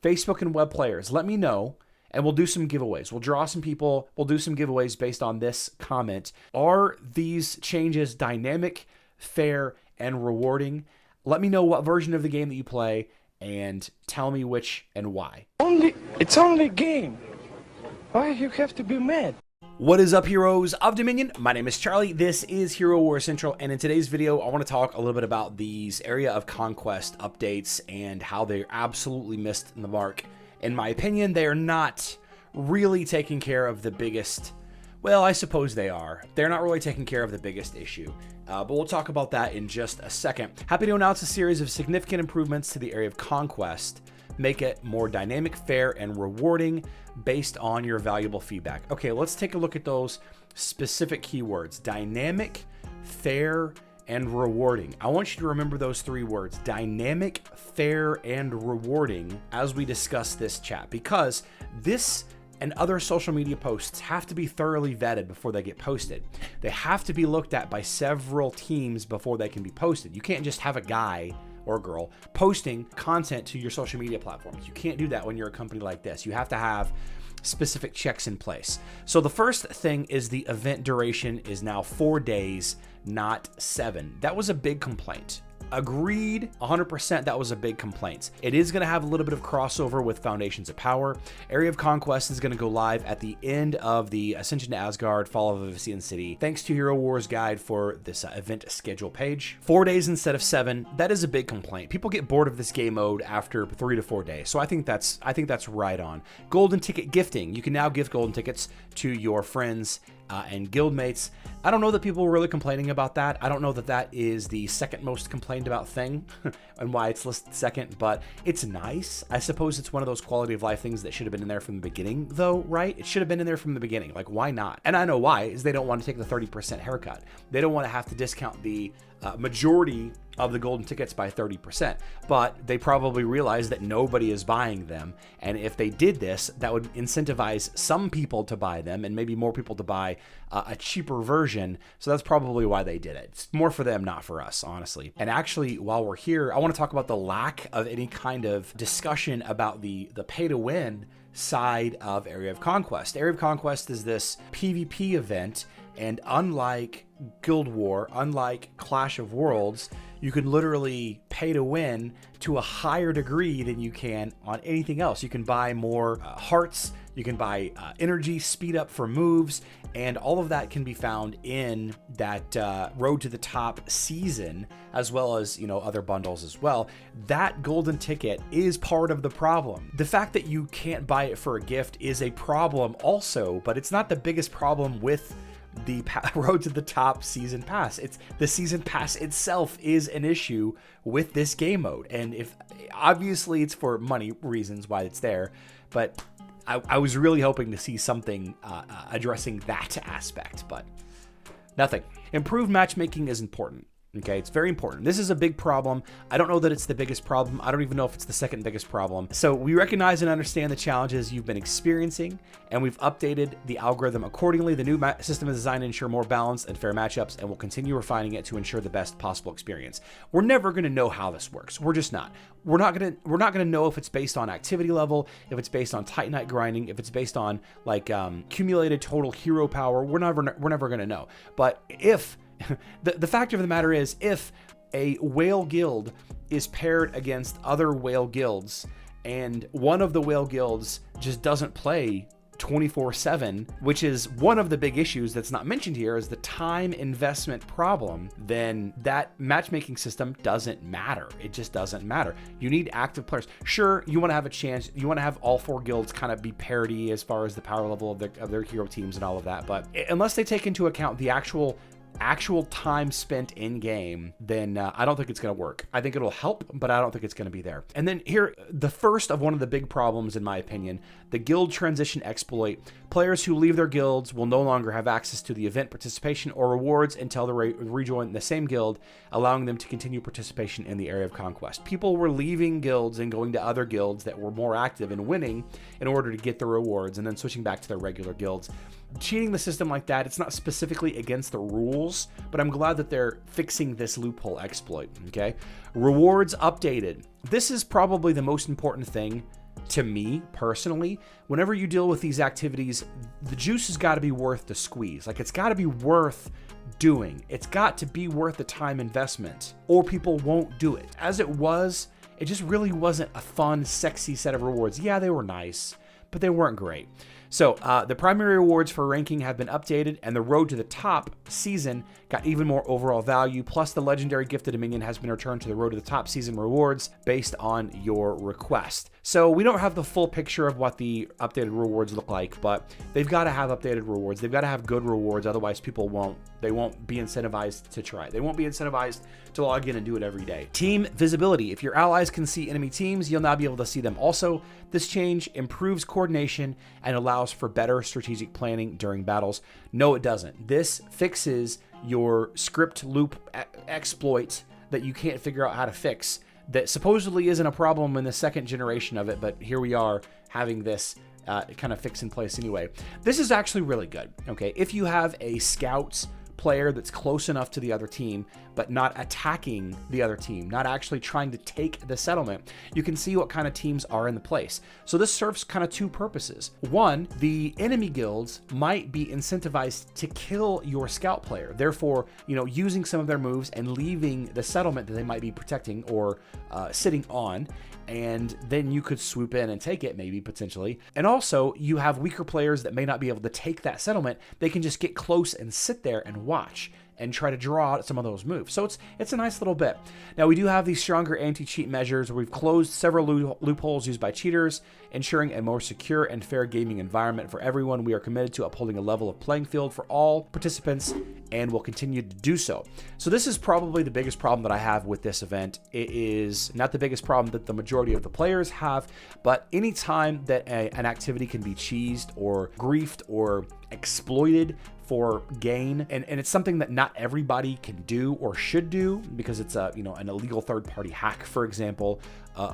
Facebook and web players, let me know, and we'll do some giveaways. We'll draw some people. We'll do some giveaways based on this comment. Are these changes dynamic, fair, and rewarding? Let me know what version of the game that you play and tell me which and why. It's only a game. Why you have to be mad? What is up, heroes of Dominion? My name is Charlie. This is Hero War Central, and in today's video, I want to talk a little bit about these Area of Conquest updates and how they absolutely missed the mark. In my opinion, they are not really taking care of the biggest, well, I suppose they are. They're not really taking care of the biggest issue, but we'll talk about that in just a second. Happy to announce a series of significant improvements to the Area of Conquest. Make it more dynamic, fair, and rewarding based on your valuable feedback. Okay, let's take a look at those specific keywords. Dynamic, fair, and rewarding. I want you to remember those three words, dynamic, fair, and rewarding, as we discuss this chat, because this and other social media posts have to be thoroughly vetted before they get posted. They have to be looked at by several teams before they can be posted. You can't just have a guy or girl posting content to your social media platforms. You can't do that when you're a company like this. You have to have specific checks in place. So the first thing is the event duration is now 4 days, not 7. That was a big complaint. Agreed, 100%, that was a big complaint. It is going to have a little bit of crossover with Foundations of Power. Area of Conquest is going to go live at the end of the Ascension to Asgard, Fall of Elysian City. Thanks to Hero Wars Guide for this event schedule page. 4 days instead of 7, that is a big complaint. People get bored of this game mode after 3 to 4 days, so I think that's right on. Golden ticket gifting. You can now gift golden tickets to your friends and guildmates. I don't know that people were really complaining about that. I don't know that that is the second most complained about thing and why it's listed second, but it's nice. I suppose it's one of those quality of life things that should have been in there from the beginning though, right? It should have been in there from the beginning. Like, why not? And I know why, is they don't want to take the 30% haircut. They don't want to have to discount the majority of the golden tickets by 30%, but they probably realize that nobody is buying them. And if they did this, that would incentivize some people to buy them and maybe more people to buy a cheaper version. So that's probably why they did it. It's more for them, not for us, honestly. And actually, while we're here, I want to talk about the lack of any kind of discussion about the pay to win side of Area of Conquest. Area of Conquest is this PvP event, and unlike Guild War, unlike Clash of Worlds, you can literally pay to win to a higher degree than you can on anything else. You can buy more hearts, you can buy energy, speed up for moves, and all of that can be found in that Road to the Top season, as well as, other bundles as well. That golden ticket is part of the problem. The fact that you can't buy it for a gift is a problem also, but it's not the biggest problem with the Road to the Top season pass. It's the season pass itself is an issue with this game mode, and if obviously it's for money reasons why it's there, but I was really hoping to see something addressing that aspect, but nothing. Improved matchmaking is important. Okay, it's very important. This is a big problem. I don't know that it's the biggest problem. I don't even know if it's the second biggest problem. So we recognize and understand the challenges you've been experiencing, and we've updated the algorithm accordingly. The new system is designed to ensure more balanced and fair matchups, and we'll continue refining it to ensure the best possible experience. We're never going to know how this works. We're just not. We're not going to know if it's based on activity level, if it's based on Titanite grinding, if it's based on like accumulated total hero power. We're never going to know. But if the fact of the matter is, if a whale guild is paired against other whale guilds and one of the whale guilds just doesn't play 24/7, which is one of the big issues that's not mentioned here, is the time investment problem, then that matchmaking system doesn't matter. It just doesn't matter. You need active players. Sure, you want to have a chance. You want to have all 4 guilds kind of be parity as far as the power level of their hero teams and all of that. But unless they take into account the actual time spent in game, then I don't think it's going to work. I think it'll help, but I don't think it's going to be there. And then here, the first of one of the big problems, in my opinion, the guild transition exploit. Players who leave their guilds will no longer have access to the event participation or rewards until they rejoin the same guild, allowing them to continue participation in the Area of Conquest. People were leaving guilds and going to other guilds that were more active and winning in order to get the rewards, and then switching back to their regular guilds. Cheating the system like that, it's not specifically against the rules, but I'm glad that they're fixing this loophole exploit, okay? Rewards updated. This is probably the most important thing to me personally, whenever you deal with these activities, the juice has got to be worth the squeeze. Like, it's got to be worth doing. It's got to be worth the time investment, or people won't do it. As it was, it just really wasn't a fun, sexy set of rewards. Yeah, they were nice, but they weren't great. So the primary rewards for ranking have been updated, and the road to the top season got even more overall value. Plus, the legendary Gift of Dominion has been returned to the road to the top season rewards based on your request. So we don't have the full picture of what the updated rewards look like, but they've got to have updated rewards. They've got to have good rewards, otherwise people won't be incentivized to try. They won't be incentivized to log in and do it every day. Team visibility. If your allies can see enemy teams, you'll now be able to see them also. This change improves coordination and allows for better strategic planning during battles. No, it doesn't. This fixes your script loop exploit that you can't figure out how to fix. That supposedly isn't a problem in the second generation of it, but here we are having this kind of fix in place anyway. This is actually really good, okay? If you have a scouts player that's close enough to the other team, but not attacking the other team, not actually trying to take the settlement, you can see what kind of teams are in the place. So this serves kind of two purposes. One, the enemy guilds might be incentivized to kill your scout player, therefore, using some of their moves and leaving the settlement that they might be protecting or sitting on, and then you could swoop in and take it, maybe, potentially. And also, you have weaker players that may not be able to take that settlement. They can just get close and sit there and watch and try to draw out some of those moves. So it's a nice little bit. Now, we do have these stronger anti-cheat measures where we've closed several loopholes used by cheaters, ensuring a more secure and fair gaming environment for everyone. We are committed to upholding a level of playing field for all participants and will continue to do so. So this is probably the biggest problem that I have with this event. It is not the biggest problem that the majority of the players have, but anytime that an activity can be cheesed or griefed or exploited for gain, and it's something that not everybody can do or should do because it's an illegal third-party hack, for example,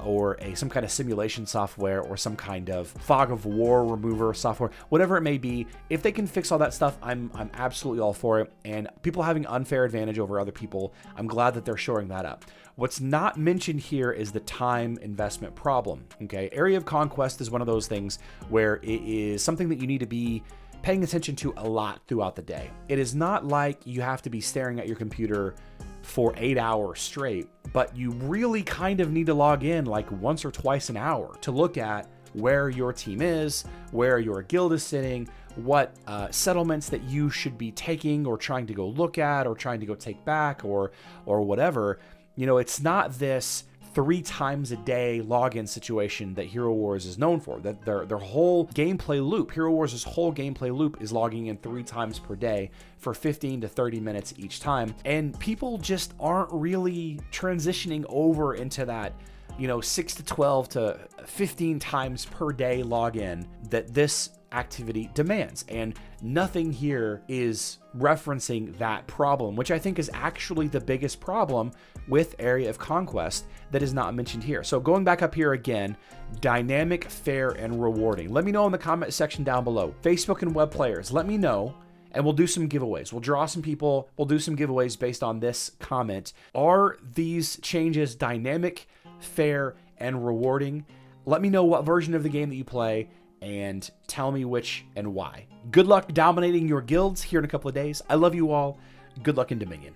or some kind of simulation software or some kind of fog of war remover software, whatever it may be. If they can fix all that stuff, I'm absolutely all for it. And people having unfair advantage over other people, I'm glad that they're showing that up. What's not mentioned here is the time investment problem. Okay, Area of Conquest is one of those things where it is something that you need to be paying attention to a lot throughout the day. It is not like you have to be staring at your computer for 8 hours straight, but you really kind of need to log in like once or twice an hour to look at where your team is, where your guild is sitting, what settlements that you should be taking or trying to go look at or trying to go take back or whatever. It's not this 3 times a day login situation that Hero Wars is known for. That their whole gameplay loop, Hero Wars' whole gameplay loop is logging in 3 times per day for 15 to 30 minutes each time. And people just aren't really transitioning over into that 6 to 12 to 15 times per day login that this activity demands. And nothing here is referencing that problem, which I think is actually the biggest problem with Area of Conquest that is not mentioned here. So going back up here again, dynamic, fair, and rewarding. Let me know in the comment section down below. Facebook and web players, let me know, and we'll do some giveaways. We'll draw some people. We'll do some giveaways based on this comment. Are these changes dynamic, fair, and rewarding? Let me know what version of the game that you play and tell me which and why. Good luck dominating your guilds here in a couple of days. I love you all. Good luck in Dominion.